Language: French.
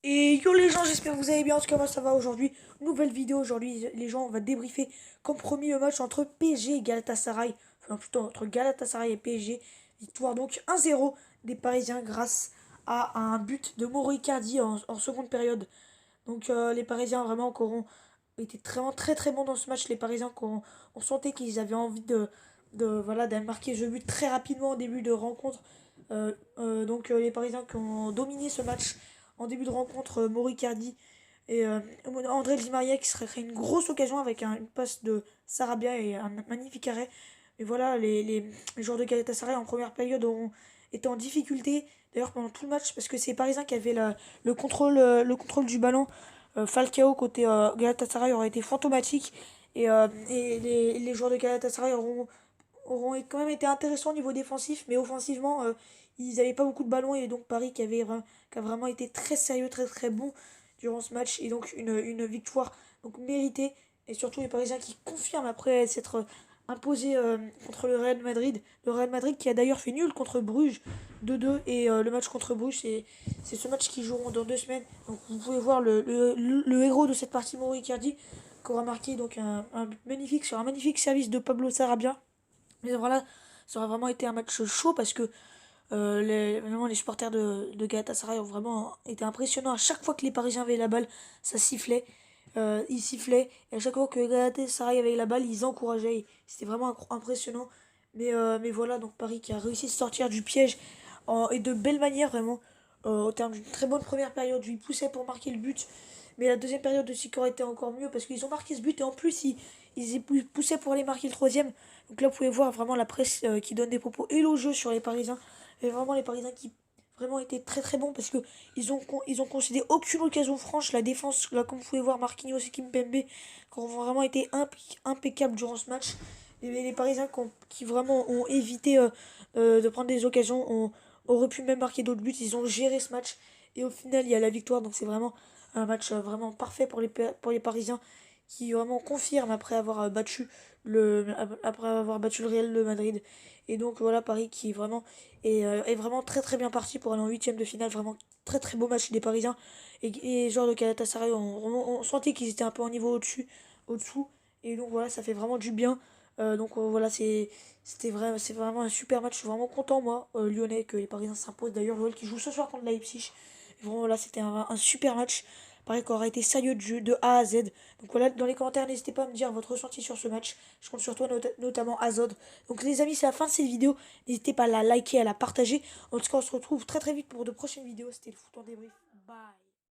Et yo les gens, j'espère que vous allez bien. En tout cas, moi ça va aujourd'hui. Nouvelle vidéo aujourd'hui. Les gens, on va débriefer comme promis le match entre PSG et Galatasaray. Enfin, plutôt entre Galatasaray et PSG. Victoire donc 1-0 des Parisiens grâce à un but de Mauro Icardi en seconde période. Donc les Parisiens vraiment qui auront été vraiment très très bons dans ce match. Les Parisiens on sentait qu'ils avaient envie voilà, de marquer ce but très rapidement au début de rencontre. Les Parisiens qui ont dominé ce match en début de rencontre, Moricardi et André Di Maria qui serait créé une grosse occasion avec une passe de Sarabia et un magnifique arrêt. Mais voilà, les joueurs de Galatasaray en première période ont été en difficulté, d'ailleurs pendant tout le match, parce que c'est les Parisiens qui avaient le contrôle du ballon. Falcao côté Galatasaray aurait été fantomatique et les joueurs de Galatasaray auront quand même été intéressants au niveau défensif, mais offensivement, ils n'avaient pas beaucoup de ballons et donc Paris qui a vraiment été très sérieux, très très bon durant ce match et donc une victoire donc méritée et surtout les Parisiens qui confirment après s'être imposés contre le Real Madrid. Le Real Madrid qui a d'ailleurs fait nul contre Bruges 2-2 et le match contre Bruges c'est ce match qui joueront dans 2 semaines. Donc vous pouvez voir le héros de cette partie, Mauro Icardi, qui aura marqué donc un but magnifique sur un magnifique service de Pablo Sarabia. Mais voilà, ça aurait vraiment été un match chaud parce que vraiment, les supporters de Galatasaray ont vraiment été impressionnants. À chaque fois que les Parisiens avaient la balle, ça sifflait. Ils sifflaient. Et à chaque fois que Galatasaray avait la balle, ils encourageaient. C'était vraiment impressionnant. Mais voilà, donc Paris qui a réussi à se sortir du piège et de belle manière, vraiment. Au terme d'une très bonne première période où ils poussaient pour marquer le but. Mais la deuxième période aussi qui aurait été encore mieux parce qu'ils ont marqué ce but et en plus ils poussaient pour aller marquer le troisième. Donc là, vous pouvez voir vraiment la presse qui donne des propos élogieux sur les Parisiens. Et vraiment, les Parisiens qui vraiment étaient très très bons parce que ils ont concédé aucune occasion franche. La défense, là, comme vous pouvez voir, Marquinhos et Kimpembe, qui ont vraiment été impeccables durant ce match. Et les Parisiens qui vraiment ont évité de prendre des occasions, auraient pu même marquer d'autres buts. Ils ont géré ce match. Et au final, il y a la victoire. Donc c'est vraiment un match vraiment parfait pour les Parisiens qui vraiment confirment après avoir battu le Real de Madrid. Et donc voilà Paris qui vraiment est vraiment très très bien parti pour aller en huitième de finale. Vraiment très très beau match des Parisiens. Et genre de Galatasaray, on sentait qu'ils étaient un peu en niveau au-dessous. Et donc voilà, ça fait vraiment du bien. Voilà, c'est vraiment un super match. Je suis vraiment content moi, lyonnais, que les Parisiens s'imposent. D'ailleurs, l'OL qui joue ce soir contre Leipzig. Et vraiment là, c'était un super match. Pareil qu'on aurait été sérieux de jeu de A à Z. Donc voilà, dans les commentaires, n'hésitez pas à me dire votre ressenti sur ce match. Je compte sur toi, notamment Azod. Donc les amis, c'est la fin de cette vidéo. N'hésitez pas à la liker, à la partager. En tout cas, on se retrouve très très vite pour de prochaines vidéos. C'était le foot en débrief. Bye.